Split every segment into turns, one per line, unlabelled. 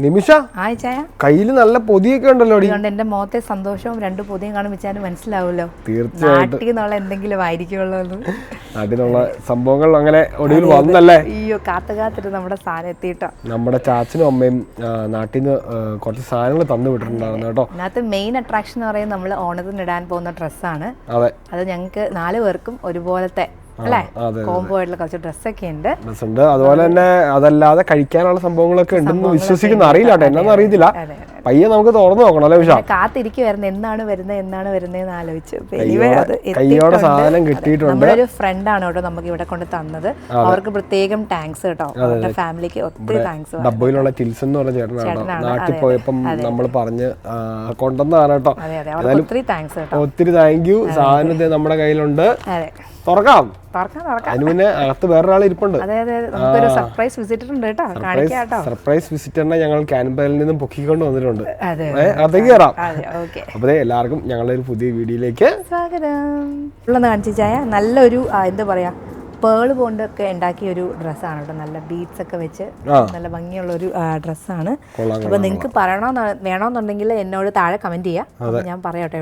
നിമിഷ കയ്യിൽ നല്ല പൊതിയൊക്കെ ഉണ്ടല്ലോ.
എന്റെ മുഖത്തെ സന്തോഷവും 2 പൊതിയും കാണുമ്പോൾ മനസ്സിലാവുമല്ലോ,
തീർച്ചയായിട്ടും
നാട്ടിൽ എന്തെങ്കിലും ആയിരിക്കുമല്ലോ.
അതിനുള്ള സംഭവങ്ങൾ അങ്ങനെ ഒടുവിൽ വന്നല്ലേ.
അയ്യോ, കാത്തിട്ട് നമ്മുടെ സാധനം എത്തിയിട്ടോ.
നമ്മുടെ ചാച്ചനും അമ്മയും നാട്ടിൽ നിന്ന് കുറച്ച് സാധനങ്ങൾ തന്നു വിട്ടിട്ടുണ്ടായിരുന്നു കേട്ടോ.
അതിനകത്ത് മെയിൻ അട്രാക്ഷൻ എന്ന് പറയുന്നത് നമ്മൾ ഓണത്തിന് ഇടാൻ പോകുന്ന ഡ്രസ്സാണ്. അത് ഞങ്ങൾക്ക് 4 പേർക്കും ഒരുപോലത്തെ കോംബോ ആയിട്ടുള്ള കുറച്ച് ഡ്രസ്സൊക്കെ ഉണ്ട്.
അതുപോലെ തന്നെ അതല്ലാതെ കഴിക്കാനുള്ള സംഭവങ്ങളൊക്കെ ഉണ്ടെന്ന് വിശ്വസിക്കുന്ന, അറിയില്ല കേട്ടോ, എന്നാന്ന് അറിയത്തില്ല. പയ്യെ നമുക്ക് തുറന്നു നോക്കണം അല്ലേ വിശാ.
കാത്തിരിക്കുവായിരുന്നു എന്നാണ് വരുന്നതെന്ന് ആലോചിച്ചു.
കയ്യോടെ സാധനം കിട്ടിയിട്ടുണ്ട്.
നമ്മളൊരു ഫ്രണ്ടാണ് കേട്ടോ നമുക്ക് ഇവിടെ കൊണ്ട് തന്നത്. അവർക്ക് പ്രത്യേകം താങ്ക്സ് കേട്ടോ. അവരുടെ ഫാമിലിക്ക് ഒത്തിരി താങ്ക്സ്.
ഡബ്ബയിലുള്ള ടിൽസൺ എന്ന് പറഞ്ഞ ചേട്ടനാണ് നാട്ടിൽ പോയപ്പം നമ്മൾ പറഞ്ഞ് കൊണ്ടുവന്നതാണ് കേട്ടോ.
ഒത്തിരി താങ്ക്സ് കേട്ടോ.
ഒത്തിരി താങ്ക് യു. സാധനത്തെ നമ്മുടെ കയ്യിലുണ്ട്. തുറക്കാം. അതിന് മുന്നേ അകത്ത് വേറൊരാൾ ഇരിപ്പുണ്ട്.
സർപ്രൈസ് വിസിറ്റർ ഉണ്ട് കേട്ടോ.
സർപ്രൈസ് വിസിറ്ററിനെ ഞങ്ങൾ ക്യാൻബറിൽ നിന്നും പൊക്കിക്കൊണ്ട് വന്നിട്ടുണ്ട്. അകത്തേക്ക് കയറാം. അപ്പൊ എല്ലാവർക്കും ഞങ്ങളുടെ ഒരു പുതിയ വീഡിയോയിലേക്ക്
സ്വാഗതം. കാണിച്ചായ നല്ലൊരു എന്താ പറയാ, പേള് കൊണ്ടൊക്കെ ഉണ്ടാക്കിയ ഒരു ഡ്രസ്സാണ് കേട്ടോ. നല്ല ബീഡ്സ് ഒക്കെ വെച്ച് നല്ല ഭംഗിയുള്ള ഒരു ഡ്രസ്സാണ്. അപ്പൊ നിങ്ങൾക്ക് വേണമെന്നുണ്ടെങ്കിൽ എന്നോട് താഴെ കമന്റ് ചെയ്യാം. ഞാൻ പറയാട്ടോ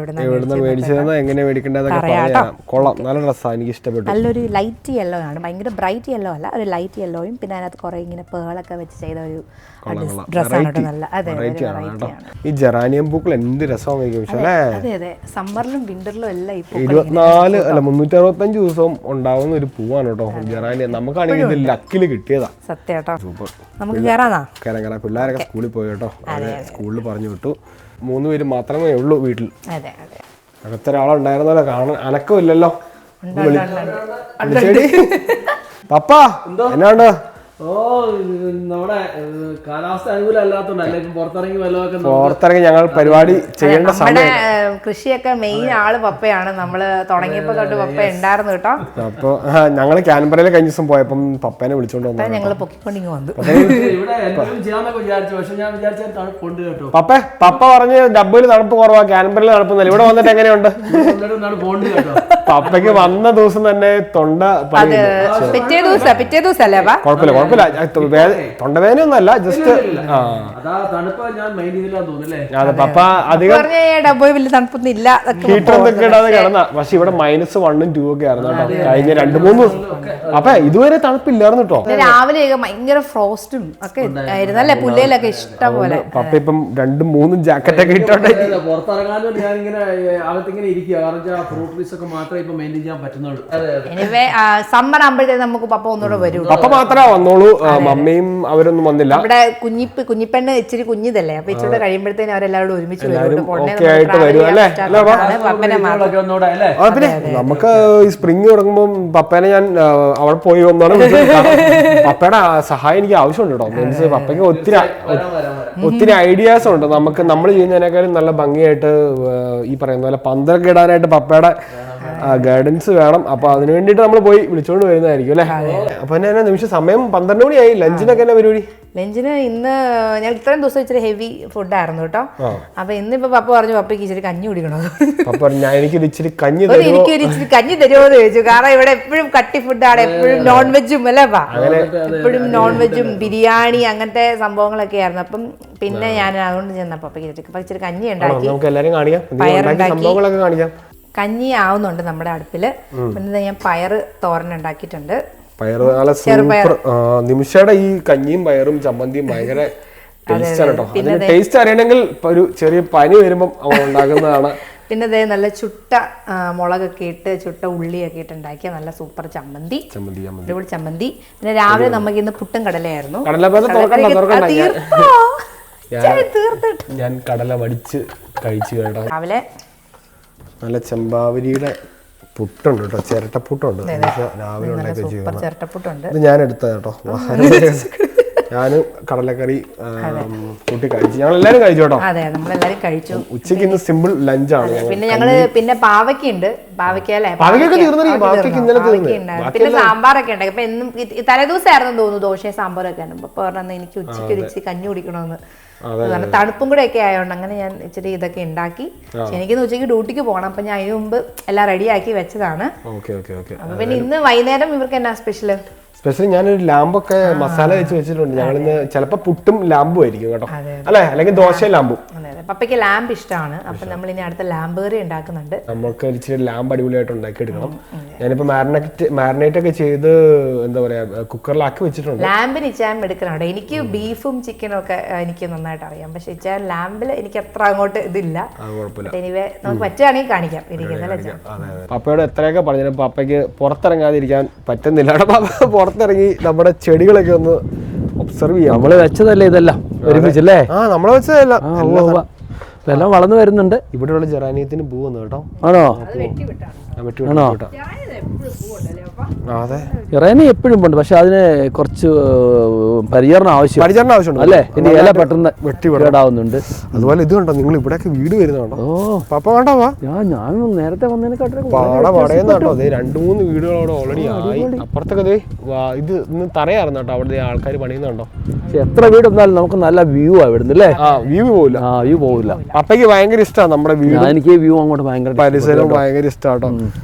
നല്ലൊരു ലൈറ്റ് യെല്ലോ ആണ്, ഭയങ്കര ബ്രൈറ്റ് യെല്ലോ അല്ല, ഒരു ലൈറ്റ് യെല്ലോയും പിന്നെ അതിനകത്ത് കുറെ ഇങ്ങനെ പേളൊക്കെ വെച്ച് ചെയ്ത ഒരു ഡ്രസ്സാണ് കേട്ടോ. നല്ല
ഈ ജെറാനിയം പൂക്കൾ എന്ത് രസമാണ്.
അതെ, സമ്മറിലും വിന്ററിലും എല്ലാം
365 ദിവസവും ഉണ്ടാവുന്ന ഒരു പൂവാണ് കേട്ടോ ജെറാനിയം. നമുക്കാണെങ്കിൽ ഇത് ലക്കില് കിട്ടിയതാ.
സത്യം.
സൂപ്പർ.
നമുക്ക് കയറാം.
പിള്ളേരൊക്കെ സ്കൂളിൽ പോയി കേട്ടോ. സ്കൂളിൽ പറഞ്ഞു വിട്ടു. 3 പേര് മാത്രമേ ഉള്ളൂ വീട്ടിൽ. അകത്തൊരാളുണ്ടായിരുന്നല്ലോ, കാണാൻ അനക്കമില്ലല്ലോ. പപ്പ എന്നാണ്ട്?
നമ്മുടെ കാലാവസ്ഥ അനുകൂലമല്ലാത്തോണ്ടല്ലേ
പുറത്തിറങ്ങി ഞങ്ങൾ പരിപാടി ചെയ്യേണ്ട സമയം.
കൃഷിയൊക്കെ മെയിൻ ആള് പപ്പയാണ്. നമ്മള് തുടങ്ങിയപ്പോ തൊട്ട് പപ്പ ഉണ്ടായിരുന്നു കേട്ടോ.
അപ്പൊ ഞങ്ങള് ക്യാൻബറയിൽ കഴിഞ്ഞ ദിവസം പോയപ്പം പപ്പേനെ വിളിച്ചോണ്ട് വന്നു.
ഞങ്ങള് പൊക്കിക്കൊണ്ടിങ്ങ് വന്നു.
പപ്പ പറഞ്ഞ് ഡബ്ബയിൽ തണുപ്പ് കുറവാ, ക്യാൻബറയിൽ തണുപ്പൊന്നുമില്ല. ഇവിടെ വന്നിട്ട് എങ്ങനെയുണ്ട്? പപ്പയ്ക്ക് വന്ന ദിവസം തന്നെ തൊണ്ട
പിറ്റേ ദിവസം അല്ലേ?
കുഴപ്പമില്ല, തൊണ്ടവേദനയൊന്നുമല്ല, ജസ്റ്റ് അതെ. പപ്പ അധികം
തണുപ്പൊന്നും ഇല്ല,
ഹീറ്ററൊന്നും ഇടാതെ കിടന്ന. പക്ഷെ ഇവിടെ -1 ഉം 2 ഒക്കെ ആയിരുന്നു കേട്ടോ കഴിഞ്ഞ 2-3 ദിവസം. അപ്പൊ ഇതുവരെ തണുപ്പില്ലായിരുന്നു കേട്ടോ.
രാവിലെ ഭയങ്കര ഫ്രോസ്റ്റും ഒക്കെ ആയിരുന്നു അല്ലേ, പുല്ലയിലൊക്കെ ഇഷ്ടം പോലെ.
പപ്പ ഇപ്പം 2-3 ജാക്കറ്റ് ഒക്കെ ഇട്ടോട്ടെ
പുറത്തിറങ്ങാനും ഞാൻ ഇങ്ങനെ അകത്തിങ്ങനെ ഇരിക്കുക. കാരണം ഫ്രൂട്ട് ട്രീസ് ഒക്കെ മാത്രമേ ഇപ്പൊ മെയിൻറ്റെയിൻ ചെയ്യാൻ പറ്റുന്നുള്ളൂ.
സമ്മർ ആകുമ്പോഴത്തേക്ക് നമുക്ക് പപ്പ ഒന്നുകൂടെ വരും.
പപ്പ മാത്രമേ വന്നോളൂ, മമ്മിയും അവരൊന്നും വന്നില്ല.
ഇവിടെ കുഞ്ഞിപ്പെണ്ണ് ഇച്ചിരി കുഞ്ഞിതല്ലേ, അപ്പൊ ഇച്ചിരി കഴിയുമ്പോഴത്തേനും അവരെല്ലാവരും ഒരുമിച്ച്
പിന്നെ നമുക്ക് ഈ സ്പ്രിങ് തുടങ്ങുമ്പോൾ പപ്പേനെ ഞാൻ അവിടെ പോയി വന്നോളാം. പപ്പയുടെ സഹായം എനിക്ക് ആവശ്യമുണ്ട് കേട്ടോ. മീൻസ് പപ്പയ്ക്ക് ഒത്തിരി ഐഡിയാസ് ഉണ്ട്. നമ്മൾ ചെയ്യുന്നതിനേക്കാളും നല്ല ഭംഗിയായിട്ട് ഈ പറയുന്ന പോലെ പന്തലൊക്കെ ഇടാനായിട്ട് പപ്പയുടെ ഗൈഡൻസ് വേണം. അപ്പൊ അതിന് വേണ്ടിട്ട് നമ്മൾ പോയി വിളിച്ചോണ്ട് വരുന്നതായിരിക്കും അല്ലെ. അപ്പൊ എന്നാ നിമിഷം സമയം 12 മണിയായി. ലഞ്ചിനൊക്കെ എന്നാ പരിപാടി?
ലഞ്ചിന് ഇന്ന് ഞാൻ ഇത്രയും ദിവസം ഇച്ചിരി ഹെവി ഫുഡായിരുന്നു കേട്ടോ. അപ്പൊ ഇന്നിപ്പോ പപ്പ പറഞ്ഞു പപ്പയ്ക്ക് ഇച്ചിരി കഞ്ഞി കുടിക്കണോ.
എനിക്കൊരു ഇച്ചിരി കഞ്ഞി
തരുമോ എന്ന് ചോദിച്ചു. കാരണം ഇവിടെ എപ്പോഴും കട്ടി ഫുഡാണ്, എപ്പോഴും നോൺ വെജും അല്ലേ, എപ്പോഴും നോൺ വെജും ബിരിയാണി അങ്ങനത്തെ സംഭവങ്ങളൊക്കെ ആയിരുന്നു. അപ്പം പിന്നെ ഞാൻ അതുകൊണ്ട് ചെന്നപ്പോ ഇച്ചിരി കഞ്ഞി ഉണ്ടാക്കി,
പയറുണ്ടാക്കി.
കഞ്ഞി ആവുന്നുണ്ട് നമ്മുടെ അടുപ്പില്. പിന്നെ ഞാൻ പയറ് തോരൻ ഉണ്ടാക്കിയിട്ടുണ്ട്.
നിമിഷയുടെ ഈ കഞ്ഞിയും പയറും ചമ്മന്തിയും ഭയങ്കര ടേസ്റ്റ് ആണ് കേട്ടോ. അതിന് ടേസ്റ്റ് അറിയണമെങ്കിൽ ഒരു ചെറിയ പനി വരുമ്പം അവൻ ഉണ്ടാക്കുന്നതാണ്.
പിന്നെ അതേ നല്ല ചുട്ട മുളകൊക്കെ ഇട്ട് ചുട്ട ഉള്ളിയൊക്കെ ഇട്ട് ഉണ്ടാക്കിയ നല്ല സൂപ്പർ ചമ്മന്തി, അടിപൊളി ചമ്മന്തി. പിന്നെ രാവിലെ നമുക്ക് ഇന്ന് പുട്ടും കടലയായിരുന്നു.
ഞാൻ കടല വടിച്ച് കഴിച്ചു കേട്ടോ.
രാവിലെ
നല്ല ചെമ്പാവരിയുടെ പുട്ടുണ്ട് കേട്ടോ, ചിരട്ടപ്പുട്ടുണ്ട്. രാവിലെ
ചിരട്ടപ്പുട്ടുണ്ട്.
ഇത് ഞാൻ എടുത്ത കേട്ടോ. ഞാനും കടലക്കറി കൂട്ടി കഴിച്ചു. ഞങ്ങൾ എല്ലാരും കഴിച്ചു കേട്ടോ.
അതെ, നമ്മളെല്ലാരും കഴിച്ചു.
ഉച്ചക്ക് ഇന്ന് സിമ്പിൾ ലഞ്ചാണ്.
പിന്നെ പാവയ്ക്കുണ്ട്, പിന്നെ സാമ്പാറൊക്കെ ഉണ്ടാക്കി. അപ്പൊ എന്നും തലേദിവസമായിരുന്നു തോന്നുന്നു ദോശയും സാമ്പാറൊക്കെ ആണ്. അപ്പൊ പറഞ്ഞ എനിക്ക് ഉച്ചയ്ക്ക് ഒരു കഞ്ഞി കുടിക്കണമെന്ന്. തണുപ്പും കൂടെ ഒക്കെ ആയതുകൊണ്ട് അങ്ങനെ ഞാൻ ഇച്ചിരി ഇതൊക്കെ ഉണ്ടാക്കി. എനിക്കിന്ന് ഉച്ചയ്ക്ക് ഡ്യൂട്ടിക്ക് പോകണം. അപ്പൊ ഞാൻ അതിന് മുമ്പ് എല്ലാം റെഡിയാക്കി വെച്ചതാണ്.
അപ്പൊ
പിന്നെ ഇന്ന് വൈകുന്നേരം ഇവർക്ക് എന്നാ സ്പെഷ്യല്?
സ്പെഷ്യലി ഞാനൊരു ലാമ്പൊക്കെ മസാല വെച്ചിട്ടുണ്ട്. ഞങ്ങളിന്ന് ചിലപ്പോൾ പുട്ടും ലാമ്പും ആയിരിക്കും കേട്ടോ, അല്ലെ? അല്ലെങ്കിൽ ദോശയും ലാമ്പും.
പപ്പയ്ക്ക് ലാമ്പ് ഇഷ്ടമാണ്. അപ്പൊ നമ്മൾ ഇനി അടുത്ത ലാമ്പ് കറി ഉണ്ടാക്കുന്നുണ്ട്.
നമുക്ക് ഇച്ചിരി ലാമ്പ് അടിപൊളിയായിട്ട് ഉണ്ടാക്കി എടുക്കണം. ഞാനിപ്പോ മാരിനേറ്റ് ഒക്കെ ചെയ്ത് എന്താ പറയാ കുക്കറിലാക്കി വെച്ചിട്ടുണ്ട്.
ലാമ്പിന് ഇച്ചാൻ എടുക്കണം. എനിക്ക് ബീഫും ചിക്കനും ഒക്കെ എനിക്ക് നന്നായിട്ട് അറിയാം. പക്ഷെ ഇച്ചാൻ ലാമ്പിൽ എനിക്ക് അത്ര അങ്ങോട്ട് ഇതില്ല. എനിവേ നമുക്ക് പറ്റുകയാണെങ്കിൽ കാണിക്കാം.
പപ്പയോട് എത്രയൊക്കെ പറഞ്ഞു, പപ്പയ്ക്ക് പുറത്തിറങ്ങാതിരിക്കാൻ പറ്റുന്നില്ല. പുറത്തിറങ്ങി നമ്മുടെ ചെടികളൊക്കെ ഒന്ന് ഒബ്സർവ് ചെയ്യാം.
നമ്മള് വെച്ചതല്ലേ ഇതെല്ലാം ഒരുമിച്ചല്ലേ?
നമ്മള് വെച്ചതല്ല,
എല്ലാം വളർന്നു വരുന്നുണ്ട്.
ഇവിടെയുള്ള ജെറാനിയത്തിന് പൂ വന്നു കേട്ടോ.
ആണോ?
ആണോ?
ഇറേനി എപ്പോഴും ഉണ്ട്, പക്ഷെ അതിന് കുറച്ച് പരിചരണം ആവശ്യമുണ്ട് അല്ലേ? ഇനി ഇല പെട്ടെന്ന് കേടാവുന്നുണ്ട്.
അതുപോലെ ഇത് കണ്ടോ, നിങ്ങൾ ഇവിടെയൊക്കെ വീട് വരുന്നുണ്ടോ? പപ്പ കണ്ടോ?
ഞാൻ നേരത്തെ വന്നതിനെക്കാട്ടും
പടയുന്നുണ്ടോ? 2-3 വീടുകൾ അവിടെ ഓൾറെഡി ആയി. അപ്പുറത്തൊക്കെ ഇത് ഇന്ന് തറയായിരുന്നു കേട്ടോ, അവിടെ ആൾക്കാർ പണിയുന്നുണ്ടോ.
പക്ഷെ എത്ര വീട് വന്നാലും നമുക്ക് നല്ല വ്യൂ ആ ഇവിടുന്ന് അല്ലേ?
വ്യൂ പോവില്ല.
വ്യൂ പോവില്ല.
പപ്പയ്ക്ക് ഭയങ്കര ഇഷ്ടമാണ് നമ്മുടെ വീട്.
എനിക്ക് വ്യൂ അങ്ങോട്ട് ഭയങ്കര
പരിസരം ഭയങ്കര ഇഷ്ടമാട്ടോ.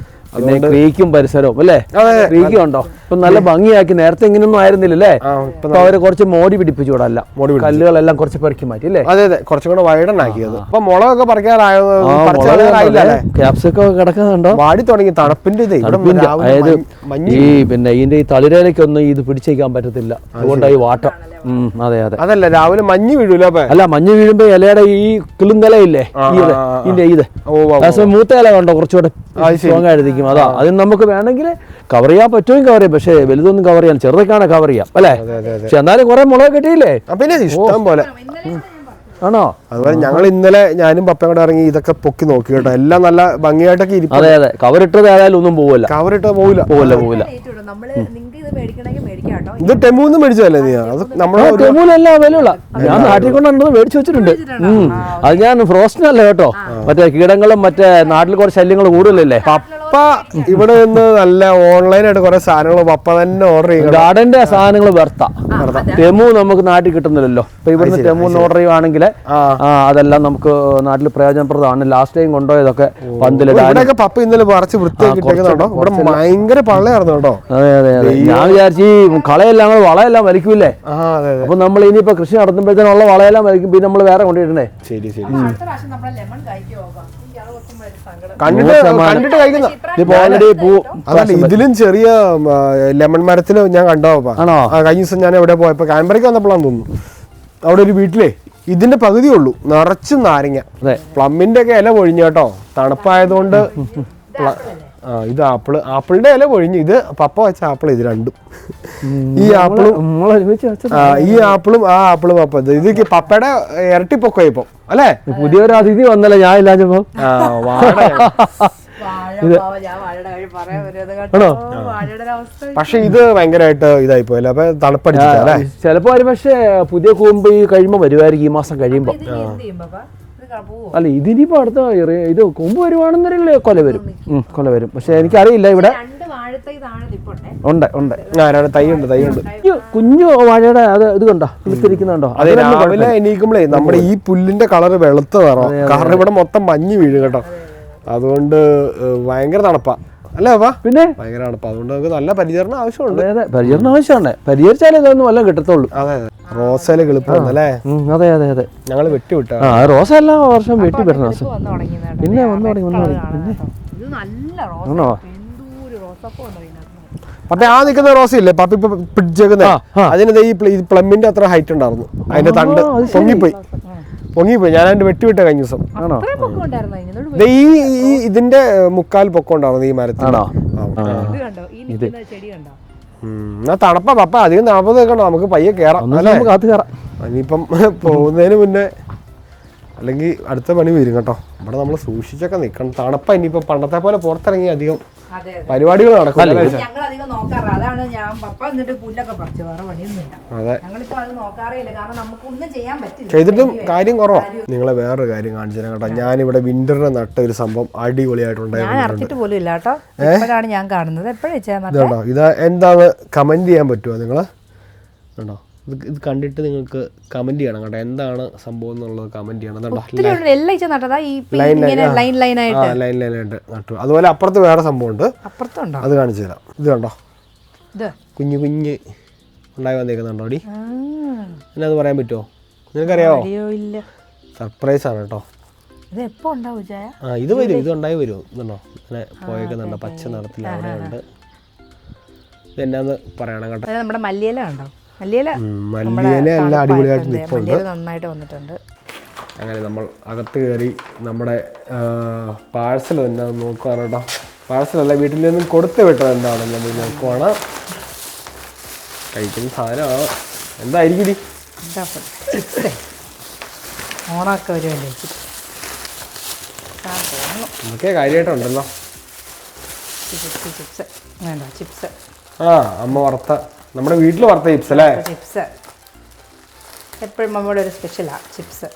പിന്നെ ക്രീക്കും പരിസരവും അല്ലേ? ക്രീക്കും ഉണ്ടോ? ഇപ്പൊ നല്ല ഭംഗിയാക്കി. നേരത്തെ ഇങ്ങനെയൊന്നും ആയിരുന്നില്ലല്ലേ? ഇപ്പൊ അവര് കുറച്ച് മോടി പിടിപ്പിച്ചു കൂടല്ല, കല്ലുകളെല്ലാം കുറച്ച് പെറുക്കി മാറ്റി അല്ലേ?
അതെ അതെ, കുറച്ചും കൂടെ വൈഡൻ ആക്കിയത്. അപ്പൊ മുളകൊക്കെ പറിക്കാറായോ?
ക്യാപ്സിക്കം കിടക്കുന്നുണ്ടോ?
വാടി തുടങ്ങി തണുപ്പിന്റെ.
അതായത് ഈ പിന്നെ ഇതിന്റെ ഈ തളിരയിലേക്കൊന്നും ഇത് പിടിച്ചേക്കാൻ പറ്റത്തില്ല, അതുകൊണ്ടായി വാട്ടം. അതെ അതെ.
അതല്ല, രാവിലെ മഞ്ഞ് വീഴൂല.
അല്ല, മഞ്ഞ് വീഴുമ്പോ ഇലയുടെ ഈ കിളുന്തലയില്ലേ ഇതിന്റെ ഇത് മൂത്ത ഇല കണ്ടോ കുറച്ചുകൂടെ സ്ട്രോങ് ആയിരിക്കും. അതാ, അതിന് നമുക്ക് വേണമെങ്കിൽ കവർ ചെയ്യാൻ പറ്റുമെങ്കിൽ കവർ ചെയ്യാം. പക്ഷേ വലുതൊന്നും കവർ ചെയ്യാൻ, ചെറുതൊക്കെയാണ് കവർ ചെയ്യാം അല്ലേ? പക്ഷെ എന്നാലും കുറെ മുളക് കിട്ടിയില്ലേ?
പിന്നെ ഇഷ്ടം പോലെ
ആണോ?
അതുപോലെ ഞങ്ങൾ ഇന്നലെ ഞാനും പപ്പയും കൂടെ ഇറങ്ങി ഇതൊക്കെ പൊക്കി നോക്കി കേട്ടോ. എല്ലാം നല്ല ഭംഗിയായിട്ടൊക്കെ ഇരിക്കും.
അതെ അതെ, കവറിട്ടത് ഏതായാലും ഒന്നും പോവില്ല.
കവറിട്ട് പോവില്ല. ഇത് ടെമൂന്ന് മേടിച്ചതല്ലേ നീ? അത് നമ്മുടെ
ടെമൂലല്ല വിലയുള്ള. ഞാൻ നാട്ടിൽ കൊണ്ട് മേടിച്ചു വെച്ചിട്ടുണ്ട്. അത് ഞാൻ ഫ്രോസ്റ്റിനല്ല കേട്ടോ, മറ്റേ കീടങ്ങളും മറ്റേ നാട്ടിൽ കുറച്ച് ശല്യങ്ങൾ കൂടുതലല്ലേ.
പപ്പ ഇവിടെ നിന്ന് നല്ല ഓൺലൈനായിട്ട് കുറെ സാധനങ്ങൾ പപ്പ തന്നെ ഓർഡർ ചെയ്യും.
ഗാർഡന്റെ സാധനങ്ങൾ വെർത്ത. ടെമു നമുക്ക് നാട്ടിൽ കിട്ടുന്നില്ലല്ലോ. ഇപ്പൊ ഇവിടുന്ന് ടെമൂന്ന് ഓർഡർ ചെയ്യുവാണെങ്കിൽ അതെല്ലാം നമുക്ക് നാട്ടിൽ പ്രയോജനപ്രദമാണ്. ലാസ്റ്റ് ടൈം കൊണ്ടുപോയതൊക്കെ പന്തില്
പപ്പ ഇന്നലെ പറിച്ച് വൃത്തിയാക്കി ഇവിടെ ഭയങ്കര പള്ളയായിരുന്നു കേട്ടോ.
അതെ അതെ അതെ. ഞാൻ വിചാരിച്ചു ഈ കളയെല്ലാം വളയെല്ലാം വലിക്കൂലേ? അപ്പൊ നമ്മൾ ഇനിയിപ്പോ കൃഷി നടത്തുമ്പോഴത്തേനുള്ള വളയെല്ലാം വലിക്കും, പിന്നെ നമ്മൾ വേറെ കൊണ്ടുപോയിട്ടേ.
ശരി ശരി. ഇതിലും ചെറിയ ലെമൺ മരത്തിൽ ഞാൻ കണ്ടോ കഴിഞ്ഞ ദിവസം ഞാൻ എവിടെ പോയപ്പോ കാൻബറയ്ക്ക് വന്നപ്പോഴാന്ന് തോന്നുന്നു. അവിടെ ഒരു വീട്ടിലേ ഇതിന്റെ പകുതിയേ ഉള്ളൂ, നിറച്ചും നാരങ്ങ. പ്ലമ്മിന്റെ ഒക്കെ ഇല പൊഴിഞ്ഞു കേട്ടോ, തണുപ്പായതുകൊണ്ട്. ഇത് ആപ്പിളിന്റെ ഇല പൊഴിഞ്ഞു. ഇത് പപ്പ വെച്ച ആപ്പിൾ, ഇത് രണ്ടും. ഈ ആപ്പിളും ഈ ആപ്പിളും ആ ആപ്പിളും പപ്പ. ഇത് പപ്പയുടെ ഇരട്ടി പൊക്കം ഇപ്പം അല്ലേ?
പുതിയൊരു അതിഥി വന്നല്ലേ ഞാൻ ഇല്ലാഞ്ഞപ്പോ.
പക്ഷെ ഇത് ഭയങ്കരമായിട്ട് ഇതായി പോയല്ലേ, അപ്പൊ തണുപ്പടിച്ചിട്ടല്ലേ?
ചിലപ്പോ ഒരു പക്ഷേ പുതിയ കൂമ്പ് ഈ കഴിയുമ്പോ വരുമായിരിക്കും, ഈ മാസം കഴിയുമ്പോ. അല്ല, ഇതിനിപ്പോ അടുത്ത ഇത് കൊമ്പ് വരുവാണെന്നറിയില്ലേ കൊല വരും. പക്ഷെ എനിക്കറിയില്ല, ഇവിടെ ഉണ്ട് തൈയുണ്ട്. കുഞ്ഞു വാഴയുടെ അത് ഇത് കണ്ടോ, വിളിച്ചിരിക്കുന്നുണ്ടോ?
അതെ, രാവിലെ എണീക്കുമ്പോഴേ നമ്മുടെ ഈ പുല്ലിന്റെ കളർ വെളുത്ത നിറം, കാരണം ഇവിടെ മൊത്തം മഞ്ഞ് വീഴും കേട്ടോ. അതുകൊണ്ട് ഭയങ്കര തണുപ്പാ അല്ലേ? പിന്നെ ഭയങ്കര തണുപ്പാ. അതുകൊണ്ട് നമുക്ക് നല്ല പരിചരണം ആവശ്യമുണ്ട്.
അതെ, പരിചരണം ആവശ്യമാണ്. പരിചരിച്ചാലേ ഇതൊന്നും വല്ലതും കിട്ടത്തുള്ളൂ.
അതെ, റോസയില് കിളിപ്പല്ലേ?
അതെ അതെ അതെ.
ഞങ്ങള് വെട്ടി വിട്ട
റോസ എല്ലാ വർഷം വെട്ടി പെടുന്ന പിന്നെ വന്നു തുടങ്ങി.
പപ്പ ആ നിൽക്കുന്ന റോസ ഇല്ലേ പപ്പ ഇപ്പൊ പിടിച്ചേക്കുന്ന, അതിന് ഈ പ്ലമ്മിന്റെ അത്ര ഹൈറ്റ് ഉണ്ടായിരുന്നു. അതിന്റെ തണ്ട് പൊങ്ങിപ്പോയി. ഞാൻ അതിന്റെ വെട്ടിവിട്ട കഴിഞ്ഞ ദിവസം. ഈ ഇതിന്റെ മുക്കാൽ പൊക്കം ഉണ്ടായിരുന്നു ഈ മരത്തിൽ. എന്നാ തണുപ്പാ പപ്പ, അധികം തണുപ്പ് നിൽക്കണ്ട, നമുക്ക് പയ്യെ കയറാം അല്ലേ? ഇനിയിപ്പം പോകുന്നതിന് മുന്നേ അല്ലെങ്കിൽ അടുത്ത പണി വരും കേട്ടോ. ഇവിടെ നമ്മൾ സൂക്ഷിച്ചൊക്കെ നിൽക്കണം. തണുപ്പ ഇനിയിപ്പോ പണ്ടത്തെ പോലെ പുറത്തിറങ്ങി അധികം പരിപാടികൾ നടക്കും. അതെ, ചെയ്തിട്ടും കാര്യം കുറവാ. നിങ്ങളെ വേറൊരു കാര്യം കാണിച്ചു തരാം കേട്ടോ. ഞാനിവിടെ വിന്ററിന് നട്ട ഒരു സംഭവം അടിപൊളിയായിട്ടുണ്ടായിരുന്നു. ഇത് എന്താന്ന് കമന്റ് ചെയ്യാൻ പറ്റുമോ നിങ്ങള്? കേട്ടോ, ഇത് കണ്ടിട്ട് നിങ്ങൾക്ക് കമന്റ് ചെയ്യണം കേട്ടോ, എന്താണ് സംഭവം എന്നുള്ളത് കമന്റ് ചെയ്യണം. ലൈൻ ലൈനായിട്ട് നട്ടു. അതുപോലെ അപ്പുറത്ത് വേറെ സംഭവം ഉണ്ട്, അത് കാണിച്ചു തരാം. ഇത് കണ്ടോ, കുഞ്ഞു കുഞ്ഞ് ഉണ്ടായി വന്നേക്കുന്നുണ്ടോ ഡി? എന്നെ അത് പറയാൻ പറ്റുമോ? നിനക്കറിയാവോ?
ഇല്ല,
സർപ്രൈസ് ആണ് കേട്ടോ.
ഇത് എപ്പോ ഉണ്ടാവും ചായ?
ഇത് വരും, ഇത് ഉണ്ടായി വരുമോ? ഇതുണ്ടോ ഇങ്ങനെ പോയേക്കുന്നുണ്ടോ? പച്ച നിറത്തിൽ അവിടെ ഉണ്ട്. ഇതെന്നാന്ന് പറയണം കേട്ടോ.
നമ്മുടെ മല്ലിയില ഉണ്ടോ? മല്ലിയില
എല്ലാം അടിപൊളിയായിട്ട് നിൽപ്പുണ്ട്.
നന്നായിട്ട് വന്നിട്ടുണ്ട്.
അങ്ങനെ നമ്മൾ അകത്ത് കയറി നമ്മുടെ പാഴ്സൽ എന്താണെന്ന് നോക്കുകയാണ് കേട്ടോ. പാഴ്സലല്ല, വീട്ടിൽ നിന്നും കൊടുത്തു വിട്ടത് എന്താണെന്ന് നമ്മൾ നോക്കുവാണ്. കഴിക്കുന്ന സാധനമാണ്. എന്തായിരിക്കും
ഓണമൊക്കെ വരുമല്ലേ,
നമുക്ക് കാര്യമായിട്ടുണ്ടല്ലോ.
ചിപ്സ് വേണ്ട, ചിപ്സ്.
അമ്മ വറുത്ത, നമ്മുടെ വീട്ടിൽ വറുത്ത ചിപ്സ് അല്ലേ?
ചിപ്സ് എപ്പോഴും നമ്മുടെ ഒരു സ്പെഷ്യലാണ് ചിപ്സ്.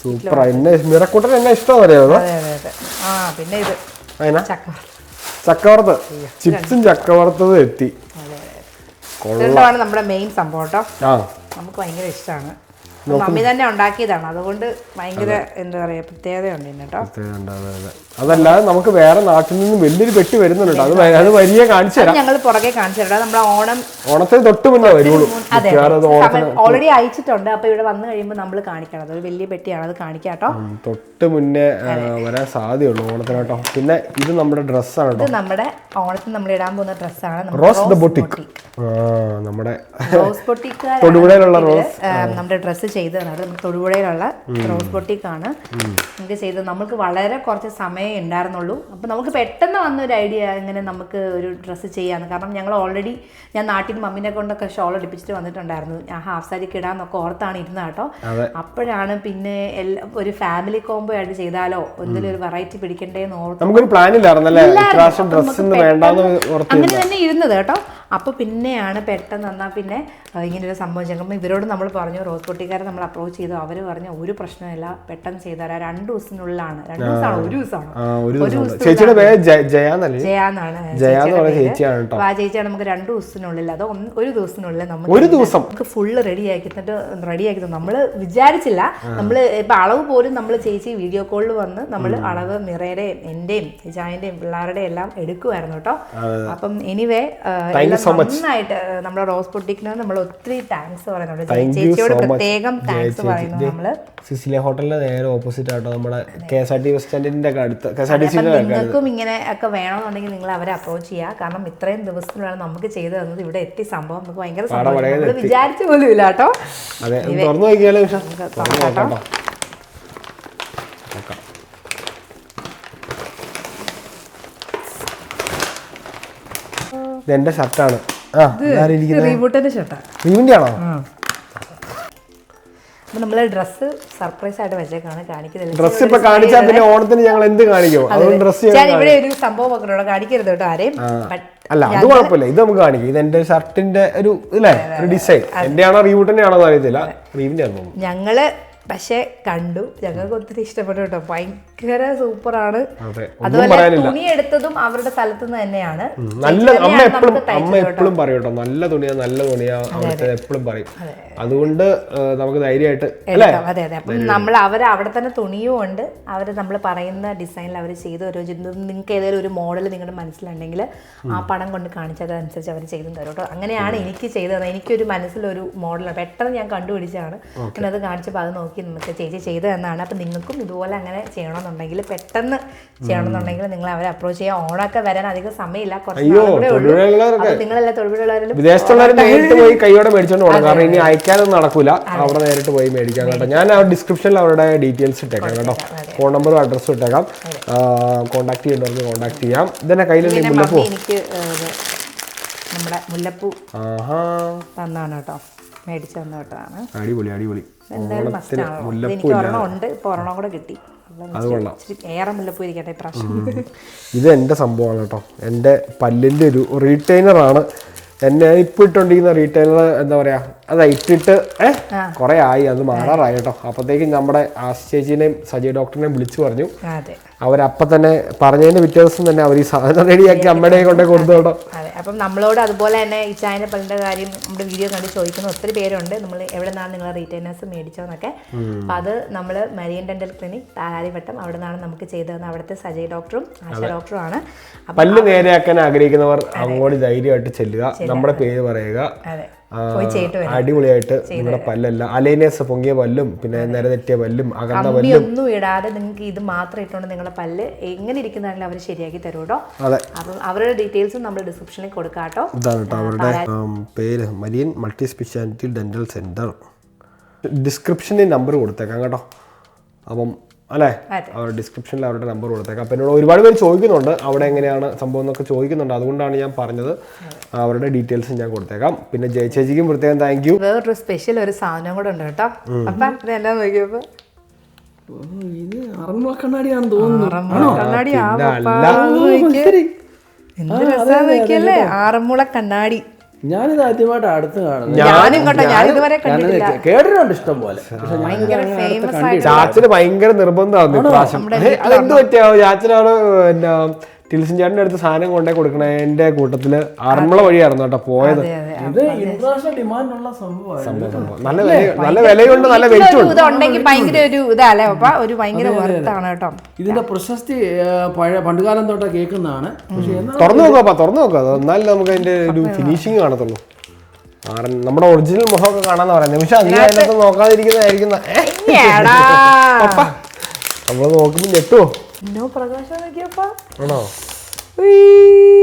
സൂപ്പർ. എന്നെ മിറക്കൂട്ടൻ എന്നെ ഇഷ്ടം അറിയാമോ?
അതെ അതെ അതെ. പിന്നെ ഇത്
ചക്കവറുത്ത്, ചിപ്സും ചക്കവറുത്തതും എത്തി.
ഇതാണ് നമ്മുടെ മെയിൻ സംഭവം കേട്ടോ. നമുക്ക് ഭയങ്കര ഇഷ്ടമാണ്. മമ്മി തന്നെ ഉണ്ടാക്കിയതാണ്, അതുകൊണ്ട് ഭയങ്കര എന്താ പറയാ പ്രത്യേകതയുണ്ട് കേട്ടോ.
അതല്ലാതെ നമുക്ക് വേറെ നാട്ടിൽ നിന്ന് വലിയൊരു പെട്ടി വരുന്നുണ്ട്. അത് വലിയ കാണിച്ചു തരാം.
ഞങ്ങൾ പുറകെ കാണിച്ചു തരാം. നമ്മുടെ
ഓണത്തിന് തൊട്ട് മുന്നേ വരുള്ളൂ.
ഓൾറെഡി അയച്ചിട്ടുണ്ട്. അപ്പൊ ഇവിടെ വന്നു കഴിയുമ്പോൾ നമ്മൾ കാണിക്കണം. അതൊരു വലിയ പെട്ടിയാണ്, അത് കാണിക്കാം കേട്ടോ.
തൊട്ട് മുന്നേ വരാൻ സാധ്യതയുള്ളൂ ഓണത്തിന് കേട്ടോ. പിന്നെ ഇത് നമ്മുടെ ഡ്രസ്സാണ് കേട്ടോ.
ഇത് നമ്മുടെ ഓണത്തിന് നമ്മൾ ഇടാൻ പോകുന്ന ഡ്രസ്സാണ്.
Rose the boutique. നമ്മുടെ
റോസ് ബൊട്ടിക്
തൊടുപുഴയിലുള്ള റോസ്
നമ്മുടെ ഡ്രസ്സ് ചെയ്തതാണ്. തൊടുപുഴയിലുള്ള റോസ് ബൊട്ടിക്കാണ് നമുക്ക് ചെയ്തത്. നമുക്ക് വളരെ കുറച്ച് സമയം ഉണ്ടായിരുന്നുള്ളൂ. അപ്പോൾ നമുക്ക് പെട്ടെന്ന് വന്നൊരു ഐഡിയ എങ്ങനെ നമുക്ക് ഒരു ഡ്രസ്സ് ചെയ്യാമെന്ന്. കാരണം ഞങ്ങൾ ഓൾറെഡി ഞാൻ നാട്ടിൽ മമ്മിനെ കൊണ്ടൊക്കെ ഷോൾ അടിപ്പിച്ചിട്ട് വന്നിട്ടുണ്ടായിരുന്നു. ഞാൻ ഹാഫ് സാരിക്ക് ഇടാന്നൊക്കെ ഓർത്താണ് ഇരുന്നത് കേട്ടോ. അപ്പോഴാണ് പിന്നെ ഒരു ഫാമിലി കോംബോ ആയിട്ട് ചെയ്താലോ, എന്തെങ്കിലും ഒരു വെറൈറ്റി പിടിക്കണ്ടേന്ന് ഓർത്ത്
നമുക്കൊരു പ്ലാൻ ഇല്ലായിരുന്നല്ലേ,
അങ്ങനെ തന്നെ ഇരുന്നത് കേട്ടോ. അപ്പോൾ പിന്നെയാണ് പെട്ടെന്ന് എന്നാൽ പിന്നെ ഇങ്ങനൊരു സംഭവം ചെയ്യുമ്പോൾ ഇവരോട് നമ്മൾ പറഞ്ഞു, റോസ് പൊട്ടിക്കാരെ നമ്മൾ അപ്രോച്ച് ചെയ്തു. അവർ പറഞ്ഞു ഒരു പ്രശ്നമില്ല, പെട്ടെന്ന് ചെയ്തുതരാം. 2 ദിവസത്തിനുള്ളിലാണ്. 2 ദിവസമാണോ? ഒരു ദിവസമാണ്. ജയാന്നാണ് ചേച്ചിയാണ്. നമുക്ക് 2 ദിവസത്തിനുള്ളിൽ, അതോ 1 ദിവസത്തിനുള്ളിൽ നമുക്ക് ഫുള്ള് റെഡിയാക്കി നമ്മൾ വിചാരിച്ചില്ല. നമ്മൾ ഇപ്പം അളവ് പോലും നമ്മൾ ചേച്ചി വീഡിയോ കോളിൽ വന്ന് നമ്മൾ അളവ് മിറയുടെയും എൻ്റെയും ജായൻ്റെയും പിള്ളേരുടെയും എല്ലാം എടുക്കുമായിരുന്നു കേട്ടോ. അപ്പം എനിവേ നന്നായിട്ട് നമ്മുടെ റോസ് പൊട്ടിക്കിന് നമ്മൾ ഒത്തിരി താങ്ക്സ് പറയുന്നുണ്ട്. ചേച്ചിയോട് പ്രത്യേകം താങ്ക്സ് പറയുന്നു നമ്മള്.
സിസിലിയ ഹോട്ടലിന്റെ നേരെ ഓപ്പോസിറ്റ് ആട്ടോ നമ്മുടെ KSRT ബസ് സ്റ്റാൻഡിന്റെ അടുത്ത്.
നിങ്ങൾക്കും ഇങ്ങനെ ഒക്കെ വേണമെന്നുണ്ടെങ്കിൽ നിങ്ങൾ അവരെ അപ്രോച്ച് ചെയ്യുക. കാരണം ഇത്രയും ദിവസത്തിലാണ് നമുക്ക് ചെയ്തു തന്നത്. ഇവിടെ എത്തി സംഭവം നമുക്ക് ഭയങ്കര നമ്മൾ വിചാരിച്ചു പോലും ഇല്ല കേട്ടോ.
എന്റെ ഷർട്ടാണ്.
റീബൂട്ടിന്റെ ഷർട്ടാണ്.
റീവിന്റെ ആണോ?
അപ്പൊ നമ്മള് ഡ്രസ്സ് സർപ്രൈസ് ആയിട്ട് വെച്ചേക്കാണ്, കാണിക്കുന്നില്ല.
ഡ്രസ് ഇപ്പൊ കാണിച്ചാൽ പിന്നെ ഓണത്തിന് ഞങ്ങൾ എന്ത് കാണിക്കും?
ഇവിടെ ഒരു സംഭവം ഒക്കെ കാണിക്കരുത് കേട്ടോ ആരെയും.
അല്ല അത് കുഴപ്പമില്ല, ഇത് നമുക്ക് കാണിക്കും. ഇത് എന്റെ ഷർട്ടിന്റെ ഒരു ഇല്ലേ, ഒരു ഡിസൈൻ. എന്റെ ആണോ റീബൂട്ടിന്റെ ആണോ അറിയത്തില്ല, റീവിന്റെ ആണോ.
ഞങ്ങള് പക്ഷെ കണ്ടു, ഞങ്ങൾക്ക് ഒത്തിരി ഇഷ്ടപ്പെട്ടു കേട്ടോ. ഭയങ്കര സൂപ്പറാണ്. അതുപോലെ തുണി എടുത്തതും അവരുടെ സ്ഥലത്ത് നിന്ന് തന്നെയാണ്.
അമ്മ എപ്പോഴും പറയും കേട്ടോ, നല്ല തുണിയാ അവിടുത്തെ എപ്പോഴും പറയും. അതുകൊണ്ട് നമുക്ക് ധൈര്യമായിട്ട്
അതെ അതെ. അപ്പം നമ്മൾ അവർ അവിടെ തന്നെ തുണിയും ഉണ്ട്. അവർ നമ്മൾ പറയുന്ന ഡിസൈനിൽ അവർ ചെയ്ത് ഓരോ നിങ്ങൾക്ക് ഏതെങ്കിലും ഒരു മോഡൽ നിങ്ങളുടെ മനസ്സിലുണ്ടെങ്കിൽ ആ പടം കൊണ്ട് കാണിച്ചത് അനുസരിച്ച് അവർ ചെയ്തു തരും കേട്ടോ. അങ്ങനെയാണ് എനിക്ക് ചെയ്തത്. എനിക്കൊരു മനസ്സിലൊരു മോഡലാണ്, പെട്ടെന്ന് ഞാൻ കണ്ടുപിടിച്ചാണ്. പിന്നെ അത് കാണിച്ചപ്പോൾ അത് നോക്കി നമുക്ക് ചേച്ചി ചെയ്തു തന്നാണ്. അപ്പം നിങ്ങൾക്കും ഇതുപോലെ അങ്ങനെ ചെയ്യണമെന്നുണ്ടെങ്കിൽ, പെട്ടെന്ന് ചെയ്യണമെന്നുണ്ടെങ്കിൽ നിങ്ങൾ അവരെ അപ്രോച്ച് ചെയ്യാം. ഓണമൊക്കെ വരാൻ അധികം സമയമില്ല, കുറച്ച് നിങ്ങളെല്ലാം തൊഴിലുള്ളവരും
വിദേശത്തുള്ളവർ നേരിട്ട് പോയി കൈയോടെ മേടിച്ചോണ്ട് പോകണം. കാരണം ഇനി അയക്കാനൊന്നും നടക്കൂല, അവിടെ നേരിട്ട് പോയി മേടിക്കാം കേട്ടോ. ഞാൻ ആ ഡിസ്ക്രിപ്ഷനിൽ അവരുടെ ഡീറ്റെയിൽസ് ഇട്ടേക്കാം കേട്ടോ, ഫോൺ നമ്പറും അഡ്രസ്സും ഇട്ടേക്കാം. കോൺടാക്ട് ചെയ്യേണ്ടവർക്ക് കോൺടാക്ട് ചെയ്യാം. ഇതന്നെ കയ്യിലുണ്ട് മുല്ലപ്പൂ.
എനിക്ക് നമ്മുടെ മുല്ലപ്പൂ തന്നാണ് കേട്ടോ, മേടിച്ചു തന്ന കേട്ടതാണ്.
അടിപൊളി അടിപൊളി.
എന്തായാലും മസ്റ്റാണ്. എനിക്ക് ഒരെണ്ണം ഉണ്ട്, ഇപ്പൊ ഒരെണ്ണം കൂടെ കിട്ടി. ഏറെ മുല്ലപ്പൂ ഇരിക്കട്ടെ ഇപ്രാവശ്യം.
ഇത് എന്റെ സംഭവമാണ് കേട്ടോ, എന്റെ പല്ലിന്റെ ഒരു റീറ്റെയിനർ ആണ്. എന്നെ ഇപ്പൊ ഇട്ടോണ്ടിരിക്കുന്ന റീറ്റെയിലർ എന്താ പറയാ, അത് ഇട്ടിട്ട് കുറെ ആയി, അത് മാറാറായി കേട്ടോ. അപ്പത്തേക്കും നമ്മുടെ ആശ ചേച്ചീനെയും സജയ് ഡോക്ടറിനെയും വിളിച്ചു പറഞ്ഞു. അവരപ്പം തന്നെ പറഞ്ഞതിന്റെ പിറ്റേ ദിവസം തന്നെ അവർ ഈ സാധനം റെഡിയാക്കി അമ്മയുടെ കൊണ്ടേ കൊടുത്തു കേട്ടോ.
അതെ, അപ്പം നമ്മളോട് അതുപോലെ തന്നെ ഈ ചായന്റെ പല്ലിന്റെ കാര്യം നമ്മുടെ വീഡിയോ കണ്ട് ചോദിക്കുന്ന ഒത്തിരി പേരുണ്ട്. നമ്മൾ എവിടെ നിന്നാണ് നിങ്ങളെ റീറ്റെയിനേഴ്സ് മേടിച്ചോന്നൊക്കെ. അപ്പം അത് നമ്മൾ മരിയൻ ഡെന്റൽ ക്ലിനിക് പാലാരിവട്ടം, അവിടെ നിന്നാണ് നമുക്ക് ചെയ്തതെന്ന്. അവിടുത്തെ സജയ് ഡോക്ടറും ആശ ഡോക്ടറും ആണ്.
പല്ല് നേരെയാക്കാൻ ആഗ്രഹിക്കുന്നവർ അങ്ങോട്ട് ധൈര്യമായിട്ട് ചെല്ലുക. നമ്മുടെ പേര് പറയുക.
അതെ, പോയി ചെയ്തിട്ട് വരാം.
അടിപൊളിയായിട്ട് നിങ്ങളുടെ പല്ലെല്ലാം അലൈനേഴ്സ് പൊങ്ങിയ പല്ലും പിന്നെ നിരതെറ്റിയ പല്ലും അകന്ന പല്ലും
ഒന്നും ഇടാതെ നിങ്ങൾക്ക് ഇത് മാത്രം ഇട്ടുകൊണ്ട് നിങ്ങളുടെ പല്ല് എങ്ങനെ ഇരിക്കുന്നതാണെങ്കിലും അവർ ശരിയാക്കി തരും കേട്ടോ. അപ്പം അവരുടെ ഡീറ്റെയിൽസും നമ്മൾ ഡിസ്ക്രിപ്ഷനിൽ കൊടുക്കാം കേട്ടോ.
ഇതാണ് കേട്ടോ അവരുടെ പേര്, Marian multi speciality dental centre. ഡിസ്ക്രിപ്ഷനിൽ നമ്പർ കൊടുത്തേക്കാം കേട്ടോ. അപ്പം അല്ലേ, അവരുടെ ഡിസ്ക്രിപ്ഷനിൽ അവരുടെ നമ്പർ കൊടുത്തേക്കാം. അപ്പം എന്നോട് ഒരുപാട് പേര് ചോദിക്കുന്നുണ്ട് അവിടെ എങ്ങനെയാണ് സംഭവം എന്നൊക്കെ ചോദിക്കുന്നുണ്ട്. അതുകൊണ്ടാണ് ഞാൻ പറഞ്ഞത് അവരുടെ ഡീറ്റെയിൽസ് ഞാൻ കൊടുത്തേക്കാം. പിന്നെ ജയചേച്ചിക്കും പ്രത്യേകം താങ്ക് യു.
വേറൊരു സ്പെഷ്യൽ ഒരു സാധനം കൂടെ ഉണ്ട് കേട്ടോ. അപ്പം ഇതെല്ലാം നോക്കിയപ്പോ
ഇത് അറന്മുള കണ്ണാടിയാണെന്ന് തോന്നുന്നു.
കണ്ണാടി എന്ത് രസാ നോക്കിയല്ലേ, ആറന്മുള കണ്ണാടി.
ഞാനിത് ആദ്യമായിട്ട് അടുത്ത് കാണുന്നത്.
ഞാനും കേട്ടോ, ഞാൻ ഇതുവരെ കണ്ടിട്ടില്ല.
കേട്ടിട്ടുണ്ട് ഇഷ്ടം പോലെ.
ചാച്ചന് ഭയങ്കര നിർബന്ധമായിരുന്നു ഇപ്രാവശ്യം. അതെന്ത് പറ്റിയാവും, ചാച്ചനാണ് പിന്നെ ടിൽസൺ ചേട്ടൻ്റെ അടുത്ത് സാധനം കൊണ്ടേ കൊടുക്കണതിന്റെ കൂട്ടത്തില് ആറന്മുള വഴിയായിരുന്നു കേട്ടോ പോയത്.
ഇത് ഇന്റർനാഷണൽ ഡിമാൻഡുള്ള സംഭവം.
നല്ല വിലയുണ്ട്, നല്ല വെയിറ്റ് ഉണ്ട്.
ഇതുണ്ടെങ്കിൽ ഭയങ്കര ഒരു ഇതല്ലേ ഒരു ഭയങ്കര വർത്താണ് കേട്ടോ.
ഇതിന്റെ പ്രശസ്തി പണ്ടുകാലം തൊട്ട് കേൾക്കുന്നതാണ്.
തുറന്നു നോക്കാം എന്നാലും നമുക്ക് അതിന്റെ ഒരു ഫിനിഷിങ് കാണത്തുള്ളൂ. നമ്മുടെ ഒറിജിനൽ മുഖമൊക്കെ കാണാന്ന് പറയാം. നിമിഷം നീ അതിനകത്ത് നോക്കാതിരിക്കുന്നതായിരിക്കുന്ന നമ്മള് നോക്കുമ്പോ ഞെട്ടുവോ? ആണോ?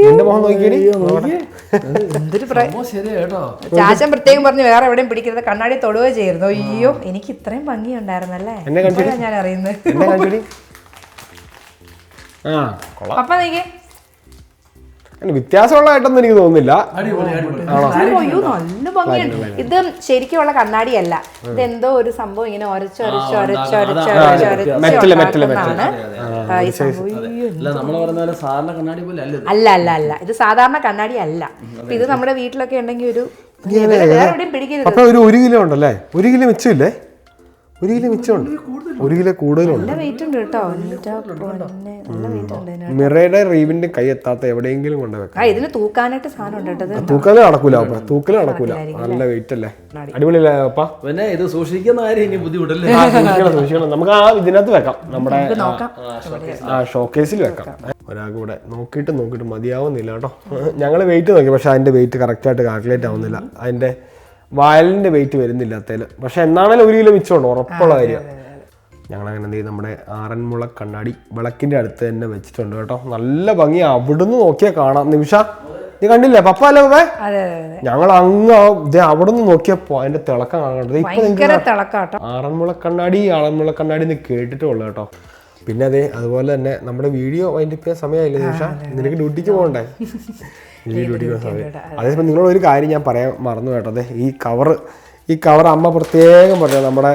എന്റെ മുഖം നോക്കിയേ.
ചാച്ചൻ പ്രത്യേകം പറഞ്ഞു വേറെ എവിടെയും പിടിക്കരുത്, കണ്ണാടി തൊടുകയോ ചെയ്യരുതോ. അയ്യോ, എനിക്ക് ഇത്രയും ഭംഗിയുണ്ടായിരുന്നല്ലേ ഞാൻ അറിയുന്നത്. പപ്പ നീക്കേ
വ്യത്യാസമുള്ളതായിട്ടൊന്നും എനിക്ക് തോന്നുന്നില്ല.
നല്ല ഭംഗിയുണ്ട്. ഇത് ശരിക്കുള്ള കണ്ണാടിയല്ല, ഇതെന്തോ ഒരു സംഭവം ഇങ്ങനെ അല്ല ഇത് സാധാരണ കണ്ണാടി അല്ല. ഇത് നമ്മുടെ വീട്ടിലൊക്കെ ഉണ്ടെങ്കിൽ ഒരു പിടിക്കരുത്.
ഒരു കിലോ ഉണ്ടല്ലേ, 1 കിലോ മിച്ചമില്ലേ? 1 കിലോ മിച്ചമുണ്ട്, 1 കിലോ കൂടുതലുണ്ട്. മിറയുടെ റീവിന്റെ കൈ എത്താത്ത എവിടെയെങ്കിലും കൊണ്ടുവെക്കാം.
ഇതിന് തൂക്കാനായിട്ട് സാധനം ഉണ്ട്.
തൂക്കല് നടക്കൂല, നല്ല വെയിറ്റ് അല്ലേ, അടിപൊളിയല്ലേ പപ്പാ?
പിന്നെ ഇത് സൂക്ഷിക്കുന്ന കാര്യം ഇനി ബുദ്ധിമുട്ടല്ലേ?
സൂക്ഷിക്കണം. നമുക്ക് ആ ഇതിനകത്ത് വെക്കാം, നമ്മുടെ ഷോക്കേസിൽ വെക്കാം. ഒരാൾക്ക് ഇവിടെ നോക്കിയിട്ട് മതിയാവുന്നില്ല കേട്ടോ. ഞങ്ങൾ വെയിറ്റ് നോക്കി, പക്ഷെ അതിന്റെ വെയിറ്റ് കറക്റ്റ് ആയിട്ട് കാൽക്കുലേറ്റ് ആവുന്നില്ല. അതിന്റെ വയലിന്റെ വെയിറ്റ് വരുന്നില്ല അത്തേല്. പക്ഷെ എന്നാണേലും 1 കിലോ മിച്ചമുണ്ട്, ഉറപ്പുള്ള കാര്യം. ഞങ്ങളങ്ങനെ എന്ത് ചെയ്യും, നമ്മുടെ ആറന്മുള കണ്ണാടി വിളക്കിന്റെ അടുത്ത് തന്നെ വെച്ചിട്ടുണ്ട് കേട്ടോ. നല്ല ഭംഗി, അവിടുന്ന് നോക്കിയാൽ കാണാം. നിമിഷ നീ കണ്ടില്ലേ പപ്പ അല്ലേ പപ്പേ? ഞങ്ങൾ അങ്ങ് അവിടുന്ന് നോക്കിയപ്പോ അതിന്റെ തിളക്കം കാണേണ്ടത്. ഇപ്പൊ ആറന്മുള കണ്ണാടി എന്ന് കേട്ടിട്ടുള്ളൂ കേട്ടോ. പിന്നെ അതുപോലെ തന്നെ നമ്മുടെ വീഡിയോ വൈൻഡപ്പ് ചെയ്യാൻ സമയമായില്ലേ നിമിഷ? നിനക്ക് ഡ്യൂട്ടിക്ക് പോകണ്ടേ? അതേസമയം നിങ്ങളോട് ഒരു കാര്യം ഞാൻ പറയാൻ മറന്നു കേട്ടോ. ഈ കവർ അമ്മ പ്രത്യേകം പറഞ്ഞു നമ്മുടെ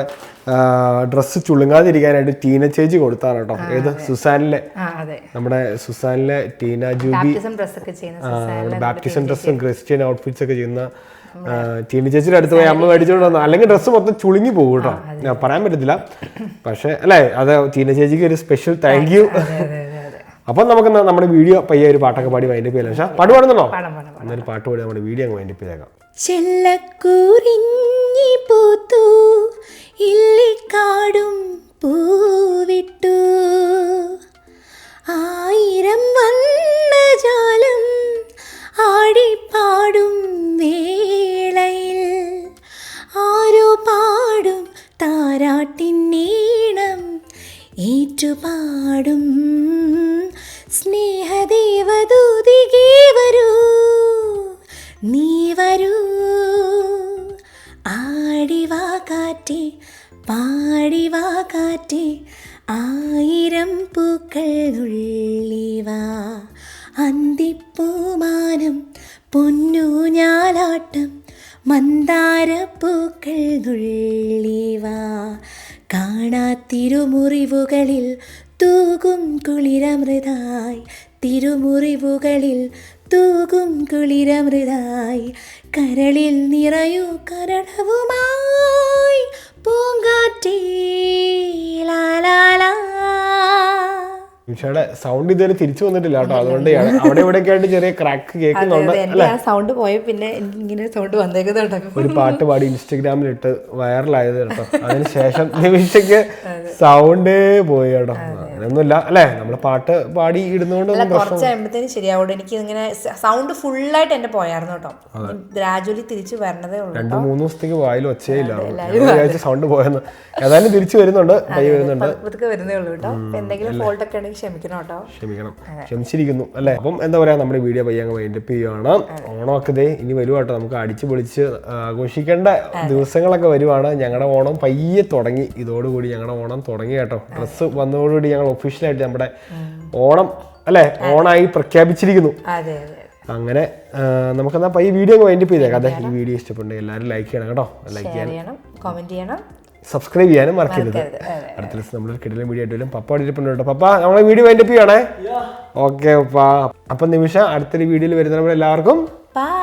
ഡ്രസ്സ് ചുളുങ്ങാതിരിക്കാനായിട്ട് ടീന ചേച്ചി കൊടുത്താണ് കേട്ടോ. ഏത് സുസാനിലെ, നമ്മുടെ സുസാനിലെ ടീന ജൂബി ബാപ്റ്റിസം ഡ്രസ്സും ക്രിസ്ത്യൻ ഔട്ട്ഫിറ്റ്സ് ഒക്കെ ചെയ്യുന്ന ടീന ചേച്ചിയുടെ അടുത്ത് പോയി അമ്മ മേടിച്ചോണ്ട് വന്നു. അല്ലെങ്കിൽ ഡ്രസ്സ് മൊത്തം ചുളുങ്ങി പോകും കേട്ടോ. ഞാൻ പറയാൻ പറ്റത്തില്ല, പക്ഷെ അല്ലേ അത് ടീന ചേച്ചിക്ക് ഒരു സ്പെഷ്യൽ താങ്ക് യു. അപ്പം നമുക്ക് നമ്മുടെ വീഡിയോ പയ്യെ ഒരു പാട്ടൊക്കെ പാടി വൈൻഡപ്പ് ചെയ്യാം. പക്ഷേ പാട്ട് പാടുന്നുണ്ടോ? എന്നൊരു പാട്ട് പാടി നമ്മുടെ വീഡിയോ അങ്ങ് വൈൻഡപ്പ് ചെയ്തേക്കാം.
ചെല്ലക്കുറിഞ്ഞി പൂത്തു ഇല്ലിക്കാടും പൂവിട്ടു, 1000 വർണ്ണജാലം ആടിപ്പാടും വേളയിൽ, ആരോ പാടും താരാട്ടിന്നീണം ഏറ്റുപാടും, സ്നേഹദേവദൂതികേ വരൂ നീ വരൂ, ആടിവാ കാറ്റേ പാടിവാ കാറ്റേ, 1000 പൂക്കൾ നുള്ളിവാ, അന്തിപ്പൂമാനം പൊന്നൂഞ്ഞാലാട്ടം, മന്ദാരപ്പൂക്കൾ നുള്ളിവാ, കാണാത്തിരുമുറിവുകളിൽ തൂകും കുളിരമൃതായി, തിരുമുറിവുകളിൽ തൂകും കുളിരമൃതായി, കരളിൽ നിറയൂ കരളവുമായി പൂങ്കാറ്റേ ലാലാലാ.
നിമിഷയുടെ സൗണ്ട് ഇതുവരെ തിരിച്ചു വന്നിട്ടില്ല കേട്ടോ, അതുകൊണ്ട് അവിടെ ഇവിടെയൊക്കെ ആയിട്ട് ചെറിയ ക്രാക്ക് കേൾക്കുന്നുണ്ട്.
എന്റെ ആ സൗണ്ട് പോയ പിന്നെ ഇങ്ങനെ സൗണ്ട് വന്നേക്കുന്നുണ്ടോ?
ഒരു പാട്ട് പാടി ഇൻസ്റ്റഗ്രാമിൽ ഇട്ട് വൈറലായത് കേട്ടോ, അതിനുശേഷം നിമിഷയ്ക്ക് സൗണ്ട് പോയി കേട്ടോ. അങ്ങനെയൊന്നുമില്ല അല്ലേ, നമ്മള് പാട്ട് പാടി ഇടുന്നോണ്ടൊന്നും
കുറച്ചാകുമ്പോഴത്തേനും ശരിയാവും. എനിക്ക് ഇങ്ങനെ സൗണ്ട് ഫുള്ളായിട്ട് എന്റെ പോയായിരുന്നു കേട്ടോ, ഗ്രാജുവലി തിരിച്ചു വരണതേ ഉള്ളൂ.
2-3 ദിവസത്തേക്ക് വായിൽ ഒച്ചയില്ല, സൗണ്ട് പോയെന്ന്. ഏതായാലും തിരിച്ചു വരുന്നുണ്ട്, വരുന്നുണ്ട്,
വരുന്നേ ഉള്ളൂ കേട്ടോ. എന്തെങ്കിലും ഫോൾട്ട് ഒക്കെ ഉണ്ടെങ്കിൽ ക്ഷമിക്കണം കേട്ടോ.
ക്ഷമിച്ചിരിക്കുന്നു അല്ലേ. അപ്പം എന്താ പറയാ, നമ്മുടെ വീഡിയോ പയ്യെ അങ്ങ് വൈൻഡപ്പ് ചെയ്യുകയാണ്. ഓണമൊക്കെ ദേ ഇനി വരുവാട്ടോ, നമുക്ക് അടിച്ചു പൊളിച്ച് ആഘോഷിക്കേണ്ട ദിവസങ്ങളൊക്കെ വരുവാണ്. ഞങ്ങളുടെ ഓണം പയ്യെ തുടങ്ങി, ഇതോടുകൂടി ഞങ്ങളുടെ ഓണം തുടങ്ങി കേട്ടോ. ഡ്രസ്സ് വന്നതോടുകൂടി ഞങ്ങൾ ഒഫീഷ്യലായിട്ട് നമ്മുടെ ഓണം അല്ലേ, ഓണായി പ്രഖ്യാപിച്ചിരിക്കുന്നു. അങ്ങനെ നമുക്കെന്നാ ഈ വീഡിയോ അങ്ങ് വൈൻഡപ്പ് ചെയ്തേക്കാം. അതെ, ഈ വീഡിയോ ഇഷ്ടപ്പെട്ടെങ്കിൽ എല്ലാവരും ലൈക്ക് ചെയ്യണം കേട്ടോ, ലൈക്ക് ചെയ്യണം,
കമന്റ് ചെയ്യണം,
സബ്സ്ക്രൈബ് ചെയ്യാനും മറക്കരുത്. അടുത്ത ദിവസം നമ്മളൊരു കിടിലൻ വീഡിയോ ആയിട്ട് വരും. പപ്പ ഇരിപ്പുണ്ട് കേട്ടോ. പപ്പ നമ്മളെ വീഡിയോ വൈൻഡപ്പ് ചെയ്യണേ. ഓക്കെ പപ്പ. അപ്പം നിമിഷം അടുത്തൊരു വീഡിയോയിൽ വരുന്ന എല്ലാവർക്കും
ബൈ.